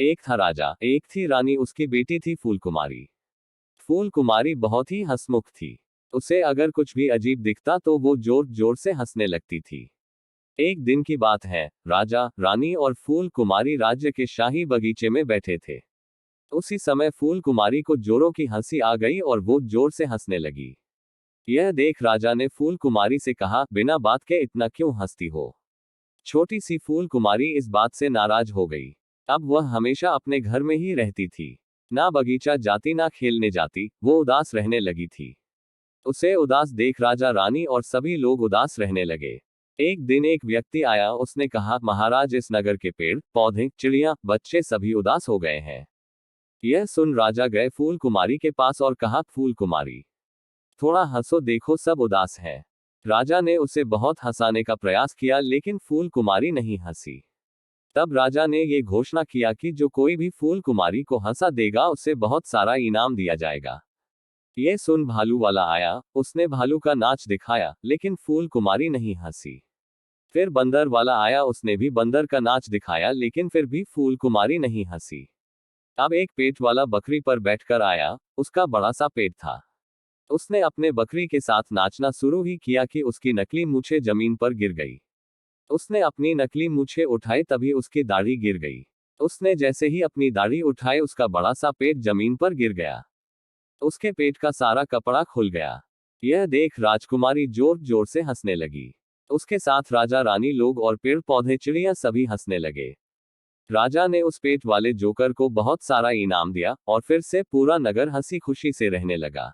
एक था राजा, एक थी रानी, उसकी बेटी थी फूल कुमारी। फूल कुमारी बहुत ही हंसमुख थी। उसे अगर कुछ भी अजीब दिखता तो वो जोर जोर से हंसने लगती थी। एक दिन की बात है, राजा, रानी और फूल कुमारी राज्य के शाही बगीचे में बैठे थे। उसी समय फूल कुमारी को जोरों की हंसी आ गई और वो जोर से हंसने लगी। यह देख राजा ने फूल कुमारी से कहा, बिना बात के इतना क्यों हंसती हो? छोटी सी फूल कुमारी इस बात से नाराज हो गई। अब वह हमेशा अपने घर में ही रहती थी। ना बगीचा जाती ना खेलने जाती, वो उदास रहने लगी थी। उसे उदास देख राजा, रानी और सभी लोग उदास रहने लगे। एक दिन एक व्यक्ति आया, उसने कहा, महाराज, इस नगर के पेड़ पौधे चिड़िया बच्चे सभी उदास हो गए हैं। यह सुन राजा गए फूल कुमारी के पास और कहा, फूल कुमारी, थोड़ा हंसो, देखो सब उदास हैं। राजा ने उसे बहुत हंसाने का प्रयास किया लेकिन फूल कुमारी नहीं हंसी। तब राजा ने ये घोषणा किया कि जो कोई भी फूल कुमारी को हंसा देगा उसे बहुत सारा इनाम दिया जाएगा। ये सुन भालू वाला आया, उसने भालू का नाच दिखाया लेकिन फूल कुमारी नहीं हंसी। फिर बंदर वाला आया, उसने भी बंदर का नाच दिखाया लेकिन फिर भी फूल कुमारी नहीं हंसी। अब एक पेट वाला बकरी पर बैठकर आया, उसका बड़ा सा पेट था। उसने अपने बकरी के साथ नाचना शुरू ही किया कि उसकी नकली मूछें जमीन पर गिर गई। उसने अपनी नकली मूछें उठाई तभी उसकी दाढ़ी गिर गई। उसने जैसे ही अपनी दाढ़ी उठाई उसका बड़ा सा पेट जमीन पर गिर गया। उसके पेट का सारा कपड़ा खुल गया। यह देख राजकुमारी जोर जोर से हंसने लगी। उसके साथ राजा, रानी, लोग और पेड़ पौधे चिड़िया सभी हंसने लगे। राजा ने उस पेट वाले जोकर को बहुत सारा इनाम दिया और फिर से पूरा नगर हंसी खुशी से रहने लगा।